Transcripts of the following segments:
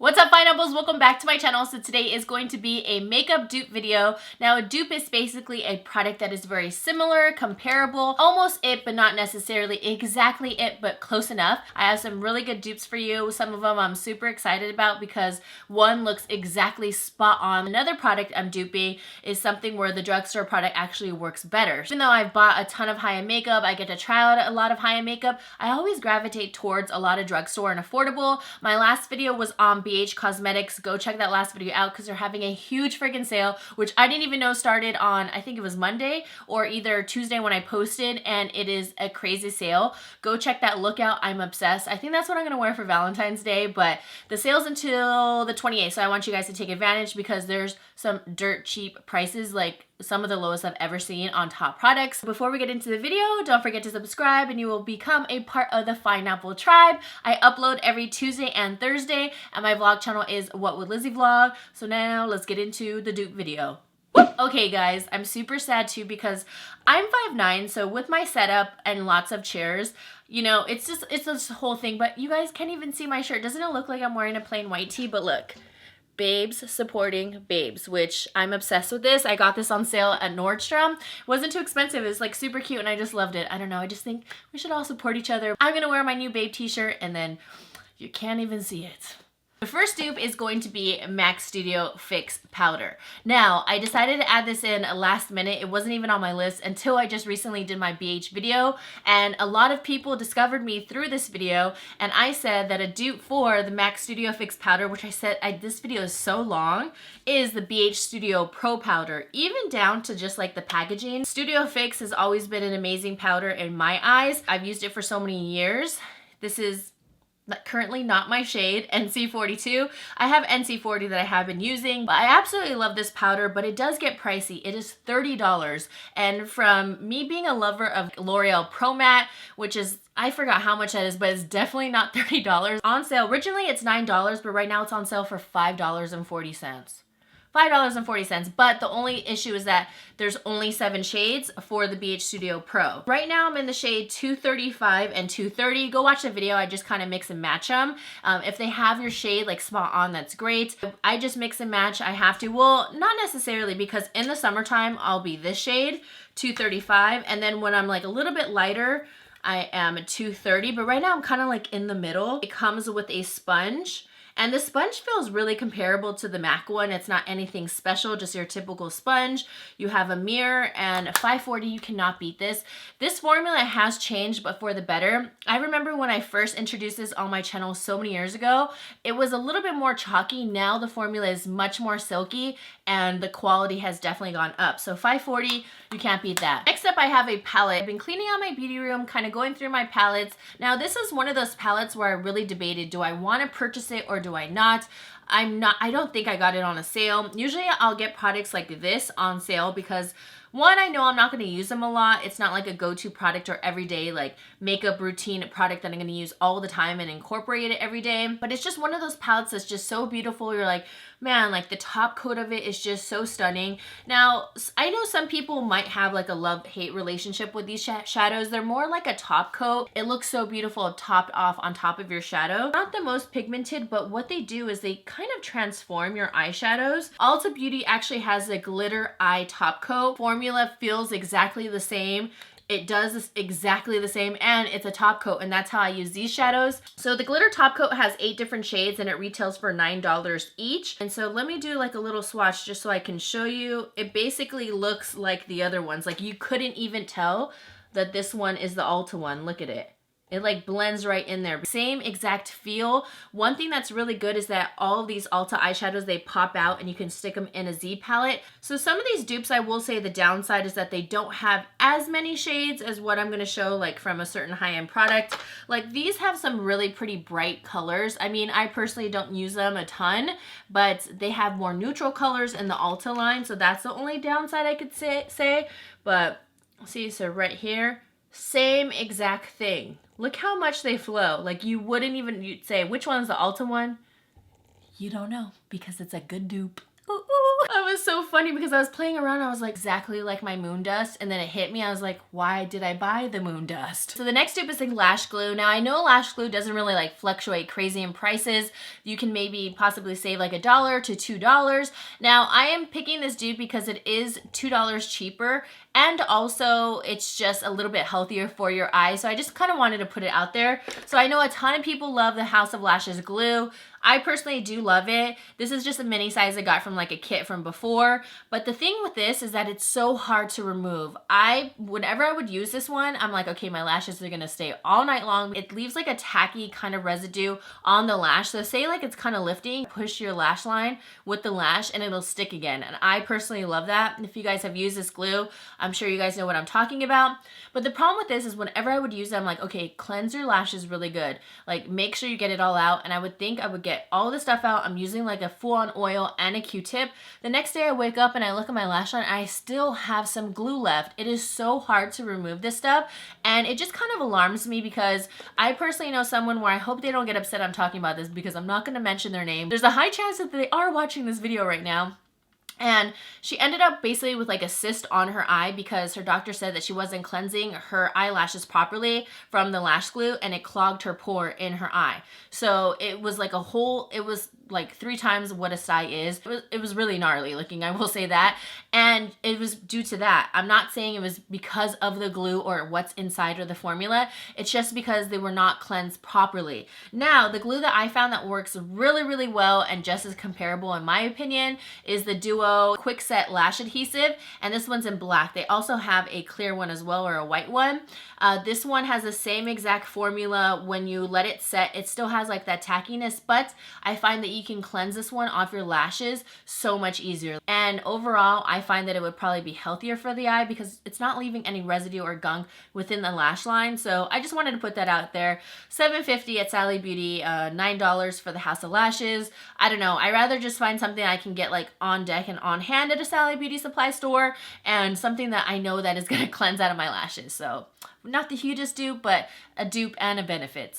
What's up, Pineapples? Welcome back to my channel. So today is going to be a makeup dupe video. Now, a dupe is basically a product that is very similar, comparable, almost it, but not necessarily exactly it, but close enough. I have some really good dupes for you. Some of them I'm super excited about because one looks exactly spot on. Another product I'm duping is something where the drugstore product actually works better. Even though I've bought a ton of high-end makeup, I get to try out a lot of high-end makeup, I always gravitate towards a lot of drugstore and affordable. My last video was on BH Cosmetics. Go check that last video out because they're having a huge freaking sale, which I didn't even know started on, I think it was Monday or either Tuesday when I posted, and it is a crazy sale. Go check that look out. I'm obsessed. I think that's what I'm gonna wear for Valentine's Day, but the sale's until the 28th, so I want you guys to take advantage because there's some dirt cheap prices, like some of the lowest I've ever seen on top products. Before we get into the video, don't forget to subscribe and you will become a part of the Pineapple tribe. I upload every Tuesday and Thursday, and my vlog channel is What Would Lizzy Vlog. So now let's get into the dupe video. Okay guys, I'm super sad too because I'm 5'9", so with my setup and lots of chairs, you know, it's this whole thing, but you guys can't even see my shirt. Doesn't it look like I'm wearing a plain white tee? But look. Babes supporting babes, which I'm obsessed with this. I got this on sale at Nordstrom. It wasn't too expensive. It's like super cute and I just loved it. I don't know. I just think we should all support each other. I'm gonna wear my new babe t-shirt and then you can't even see it. The first dupe is going to be MAC Studio Fix Powder. Now, I decided to add this in last minute. It wasn't even on my list until I just recently did my BH video, and a lot of people discovered me through this video, and I said that a dupe for the MAC Studio Fix Powder, which I said, this video is so long, is the BH Studio Pro Powder, even down to just like the packaging. Studio Fix has always been an amazing powder in my eyes. I've used it for so many years. This is currently not my shade, NC42. I have NC40 that I have been using, but I absolutely love this powder, but it does get pricey. It is $30. And from me being a lover of L'Oreal Pro Matte, which is, I forgot how much that is, but it's definitely not $30. On sale, originally it's $9, but right now it's on sale for $5.40. $5.40, but the only issue is that there's only 7 shades for the BH Studio Pro. Right now I'm in the shade 235 and 230. Go watch the video. I just kind of mix and match them. If they have your shade like spot on, that's great. I just mix and match. I have to. Well, not necessarily, because in the summertime I'll be this shade, 235, and then when I'm like a little bit lighter, I am 230, but right now I'm kind of like in the middle. It comes with a sponge. And the sponge feels really comparable to the MAC one. It's not anything special, just your typical sponge. You have a mirror, and $5.40, you cannot beat this. This formula has changed, but for the better. I remember when I first introduced this on my channel so many years ago, it was a little bit more chalky. Now the formula is much more silky, and the quality has definitely gone up. So $5.40, you can't beat that. Next up, I have a palette. I've been cleaning out my beauty room, kind of going through my palettes. Now this is one of those palettes where I really debated, do I want to purchase it or do I not? I don't think I got it on a sale. Usually I'll get products like this on sale because one, I know I'm not going to use them a lot. It's not like a go-to product or everyday like makeup routine product that I'm going to use all the time and incorporate it every day. But it's just one of those palettes that's just so beautiful. You're like, man, like the top coat of it is just so stunning. Now, I know some people might have like a love-hate relationship with these shadows. They're more like a top coat. It looks so beautiful topped off on top of your shadow. Not the most pigmented, but what they do is they kind of transform your eyeshadows. Ulta Beauty actually has a glitter eye top coat. Formula feels exactly the same. It does exactly the same, and it's a top coat, and that's how I use these shadows. So the glitter top coat has 8 different shades, and it retails for $9 each. And so let me do like a little swatch just so I can show you. It basically looks like the other ones. Like you couldn't even tell that this one is the Ulta one. Look at it. It like blends right in there. Same exact feel. One thing that's really good is that all of these Ulta eyeshadows, they pop out and you can stick them in a Z palette. So some of these dupes, I will say the downside is that they don't have as many shades as what I'm going to show like from a certain high-end product. Like these have some really pretty bright colors. I mean, I personally don't use them a ton, but they have more neutral colors in the Ulta line. So that's the only downside I could say. But see, so right here, same exact thing. Look how much they flow. Like you wouldn't even, you'd say, which one's the Ulta one? You don't know because it's a good dupe. Ooh, ooh. I'm was so funny because I was playing around. I was like, exactly like my moon dust. And then it hit me. I was like, why did I buy the moon dust? So the next dupe is like lash glue. Now I know lash glue doesn't really like fluctuate crazy in prices. You can maybe possibly save like $1 to $2. Now I am picking this dupe because it is $2 cheaper. And also it's just a little bit healthier for your eyes. So I just kind of wanted to put it out there. So I know a ton of people love the House of Lashes glue. I personally do love it. This is just a mini size I got from like a kit from before. But the thing with this is that it's so hard to remove. Whenever I would use this one, I'm like, okay, my lashes are gonna stay all night long. It leaves like a tacky kind of residue on the lash. So say like it's kind of lifting, push your lash line with the lash and it'll stick again. And I personally love that. And if you guys have used this glue, I'm sure you guys know what I'm talking about. But the problem with this is whenever I would use it, I'm like, okay, cleanse your lashes really good. Like make sure you get it all out. And I would think I would get all the stuff out. I'm using like a full-on oil and a Q-tip. The next day I wake up and I look at my lash line and I still have some glue left. It is so hard to remove this stuff. And it just kind of alarms me because I personally know someone where I hope they don't get upset I'm talking about this because I'm not going to mention their name. There's a high chance that they are watching this video right now. And she ended up basically with like a cyst on her eye because her doctor said that she wasn't cleansing her eyelashes properly from the lash glue and it clogged her pore in her eye. So it was like it was like 3 times what a sty is. It was really gnarly looking, I will say that. And it was due to that. I'm not saying it was because of the glue or what's inside or the formula. It's just because they were not cleansed properly. Now, the glue that I found that works really, really well and just as comparable in my opinion is the Duo Quick Set Lash Adhesive. And this one's in black. They also have a clear one as well or a white one. This one has the same exact formula. When you let it set, it still has like that tackiness, but I find that you can cleanse this one off your lashes so much easier. And overall, I find that it would probably be healthier for the eye because it's not leaving any residue or gunk within the lash line. So I just wanted to put that out there. $7.50 at Sally Beauty, $9 for the House of Lashes. I don't know. I rather just find something I can get like on deck and on hand at a Sally Beauty supply store and something that I know that is going to cleanse out of my lashes. So not the hugest dupe, but a dupe and a benefit.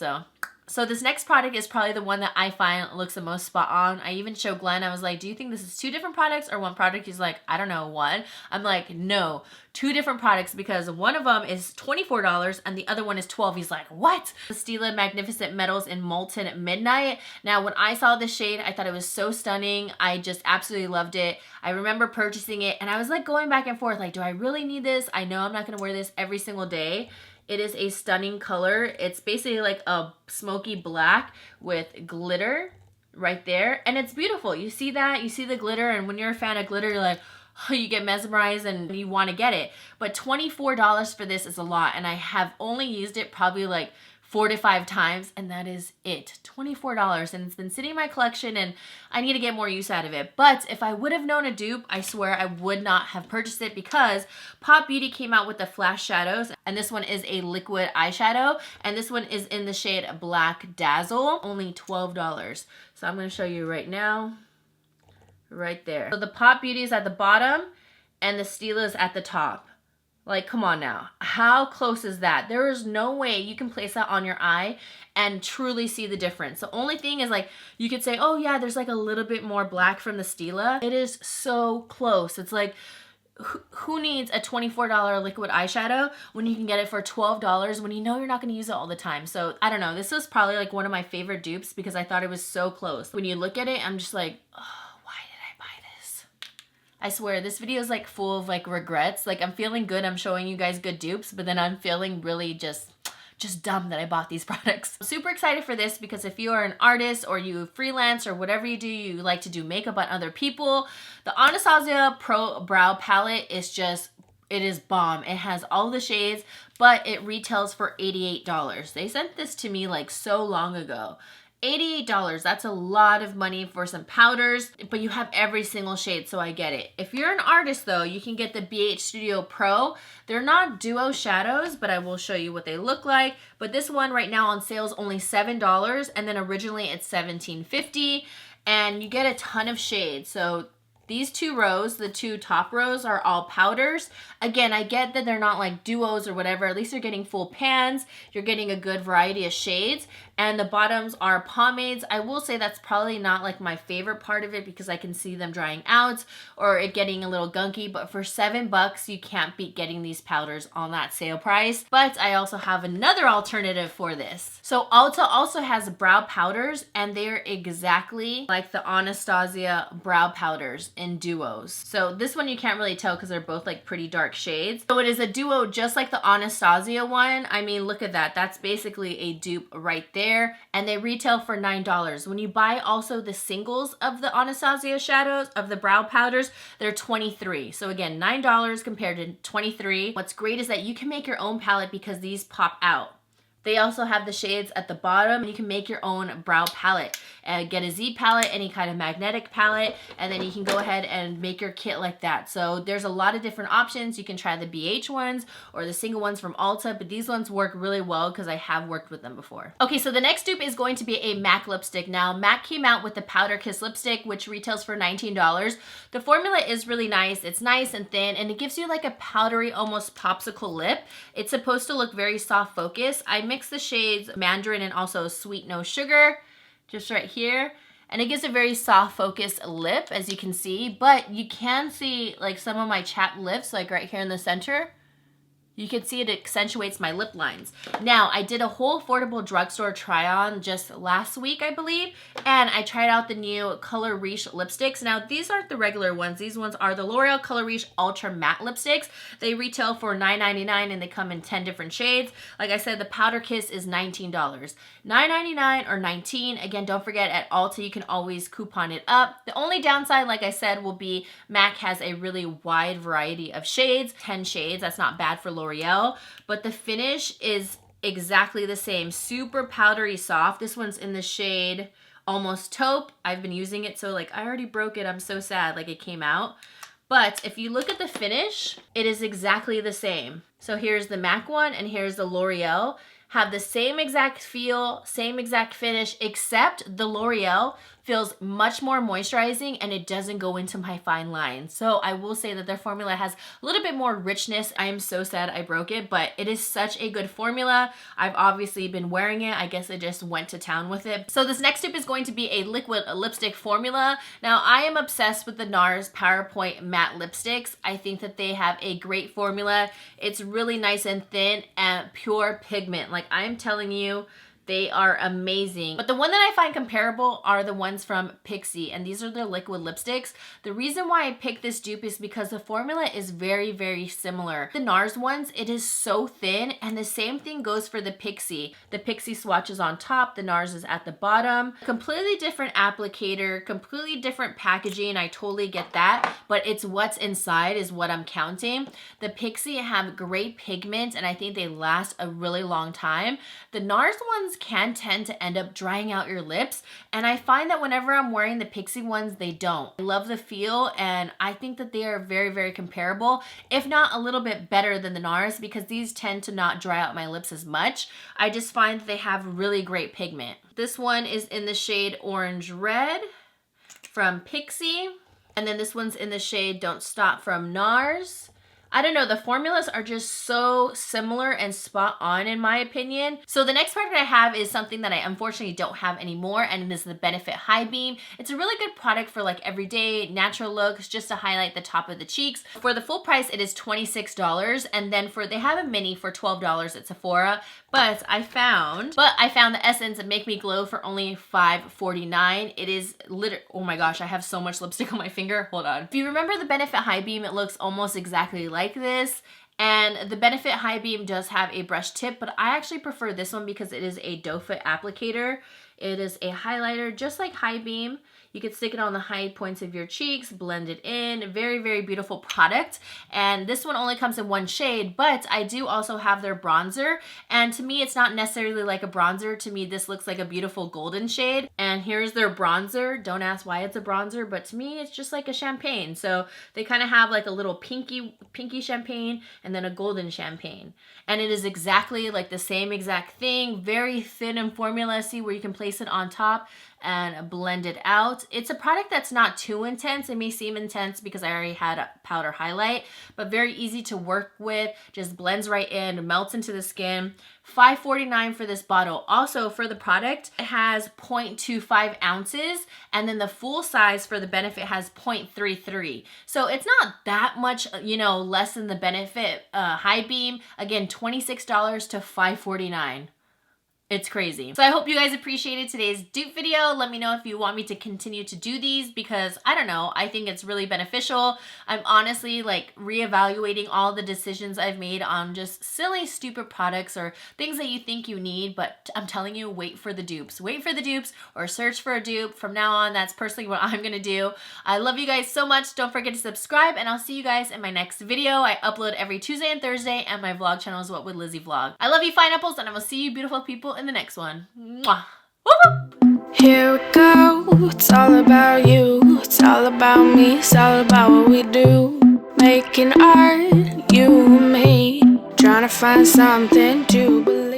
So this next product is probably the one that I find looks the most spot on. I even showed Glenn, I was like, do you think this is 2 different products or one product? He's like, I don't know, one. I'm like, no, 2 different products because one of them is $24 and the other one is $12. He's like, what? The Stila Magnificent Metals in Molten Midnight. Now, when I saw this shade, I thought it was so stunning. I just absolutely loved it. I remember purchasing it and I was like going back and forth, like, do I really need this? I know I'm not gonna wear this every single day. It is a stunning color. It's basically like a smoky black with glitter right there. And it's beautiful. You see that? You see the glitter. And when you're a fan of glitter, you're like, oh, you get mesmerized and you want to get it. But $24 for this is a lot. And I have only used it probably like 4 to 5 times, and that is it. $24, and it's been sitting in my collection, and I need to get more use out of it. But if I would have known a dupe, I swear I would not have purchased it because Pop Beauty came out with the Flash Shadows, and this one is a liquid eyeshadow, and this one is in the shade Black Dazzle, only $12. So I'm going to show you right now, right there. So the Pop Beauty is at the bottom, and the Stila is at the top. Like, come on now. How close is that? There is no way you can place that on your eye and truly see the difference. The only thing is, like, you could say, oh yeah, there's like a little bit more black from the Stila. It is so close. It's like, who needs a $24 liquid eyeshadow when you can get it for $12 when you know you're not going to use it all the time? So I don't know. This was probably like one of my favorite dupes because I thought it was so close. When you look at it, I'm just like, oh, I swear this video is like full of like regrets. Like I'm feeling good, I'm showing you guys good dupes, but then I'm feeling really just dumb that I bought these products. I'm super excited for this because if you are an artist or you freelance or whatever you do, you like to do makeup on other people, the Anastasia Pro Brow Palette is just, it is bomb. It has all the shades, but it retails for $88. They sent this to me like so long ago. $88, that's a lot of money for some powders, but you have every single shade, so I get it. If you're an artist though, you can get the BH Studio Pro. They're not duo shadows, but I will show you what they look like. But this one right now on sale is only $7, and then originally it's $17.50, and you get a ton of shades. So these 2 rows, the 2 top rows are all powders. Again, I get that they're not like duos or whatever. At least you're getting full pans. You're getting a good variety of shades. and the bottoms are pomades. I will say that's probably not like my favorite part of it because I can see them drying out or it getting a little gunky, but for $7 you can't beat getting these powders on that sale price. But I also have another alternative for this. So Ulta also has brow powders, and they're exactly like the Anastasia brow powders in duos. So this one you can't really tell because they're both like pretty dark shades. So it is a duo just like the Anastasia one. I mean, look at that. That's basically a dupe right there, and they retail for $9. When you buy also the singles of the Anastasia shadows, of the brow powders, they're $23. So again, $9 compared to $23. What's great is that you can make your own palette because these pop out. They also have the shades at the bottom. You can make your own brow palette. Get a Z palette, any kind of magnetic palette, and then you can go ahead and make your kit like that. So there's a lot of different options. You can try the BH ones or the single ones from Ulta, but these ones work really well because I have worked with them before. Okay, so the next dupe is going to be a MAC lipstick. Now, MAC came out with the Powder Kiss lipstick, which retails for $19. The formula is really nice. It's nice and thin, and it gives you like a powdery, almost popsicle lip. It's supposed to look very soft focus. I mix the shades Mandarin and also Sweet No Sugar just right here, and it gives a very soft focus lip, as you can see, but you can see like some of my chapped lips, like right here in the center. You can see it accentuates my lip lines. Now, I did a whole affordable drugstore try on just last week, I believe, and I tried out the new Color Riche lipsticks. Now, these aren't the regular ones. These ones are the L'Oreal Color Riche Ultra Matte lipsticks. They retail for $9.99 and they come in 10 different shades. Like I said, the Powder Kiss is $19. $9.99 or $19. Again, don't forget at Ulta, you can always coupon it up. The only downside, like I said, will be MAC has a really wide variety of shades, 10 shades. That's not bad for L'Oreal, but the finish is exactly the same. Super powdery soft. This one's in the shade Almost Taupe. I've been using it, so like I already broke it. I'm so sad, like it came out. But if you look at the finish, it is exactly the same. So here's the MAC one and here's the L'Oreal. Have the same exact feel, same exact finish, except the L'Oreal feels much more moisturizing and it doesn't go into my fine lines. So I will say that their formula has a little bit more richness. I am so sad I broke it, but it is such a good formula. I've obviously been wearing it. I guess I just went to town with it. So this next tip is going to be a liquid lipstick formula. Now, I am obsessed with the NARS PowerPoint matte lipsticks. I think that they have a great formula. It's really nice and thin and pure pigment. Like I'm telling you, they are amazing. But the one that I find comparable are the ones from PIXIE, and these are their liquid lipsticks. The reason why I picked this dupe is because the formula is very, very similar. The NARS ones, it is so thin, and the same thing goes for the PIXIE. The PIXIE swatch is on top, the NARS is at the bottom. Completely different applicator, completely different packaging, I totally get that, but it's what's inside is what I'm counting. The PIXIE have great pigment, and I think they last a really long time. The NARS ones can tend to end up drying out your lips, and I find that whenever I'm wearing the PIXIE ones, they don't. I love the feel, and I think that they are very, very comparable, if not a little bit better than the NARS, because these tend to not dry out my lips as much. I just find that they have really great pigment. This one is in the shade Orange Red from PIXIE, and then this one's in the shade Don't Stop from NARS. I don't know, the formulas are just so similar and spot on in my opinion. So the next product I have is something that I unfortunately don't have anymore, and it is the Benefit High Beam. It's a really good product for like everyday natural looks, just to highlight the top of the cheeks. For the full price, it is $26, and then they have a mini for $12 at Sephora. But I found the Essence Make Me Glow for only $5.49. It is literally, oh my gosh, I have so much lipstick on my finger. Hold on. If you remember the Benefit High Beam, it looks almost exactly like this. And the Benefit High Beam does have a brush tip, but I actually prefer this one because it is a doe foot applicator. It is a highlighter just like High Beam. You can stick it on the high points of your cheeks, blend it in. Very, very beautiful product. And this one only comes in one shade, but I do also have their bronzer. And to me, it's not necessarily like a bronzer. To me, this looks like a beautiful golden shade. And here's their bronzer. Don't ask why it's a bronzer, but to me, it's just like a champagne. So they kind of have like a little pinky champagne and then a golden champagne. And it is exactly like the same exact thing. Very thin in formula. See where you can place it on top and blend it out. It's a product that's not too intense. It may seem intense because I already had a powder highlight, but very easy to work with. Just blends right in, melts into the skin. $5.49 for this bottle. Also for the product, it has 0.25 ounces, and then the full size for the Benefit has 0.33. So it's not that much, you know, less than the Benefit High Beam. Again, $26 to $5.49. It's crazy. So I hope you guys appreciated today's dupe video. Let me know if you want me to continue to do these because I don't know, I think it's really beneficial. I'm honestly like reevaluating all the decisions I've made on just silly, stupid products or things that you think you need, but I'm telling you, wait for the dupes. Wait for the dupes or search for a dupe. From now on, that's personally what I'm gonna do. I love you guys so much. Don't forget to subscribe and I'll see you guys in my next video. I upload every Tuesday and Thursday and my vlog channel is What Would Lizzy Vlog. I love you, pineapples, and I will see you beautiful people in the next one. Mwah. Woo-hoo. Here we go, it's all about you, it's all about me, it's all about what we do. Making art, you and me, trying to find something to believe.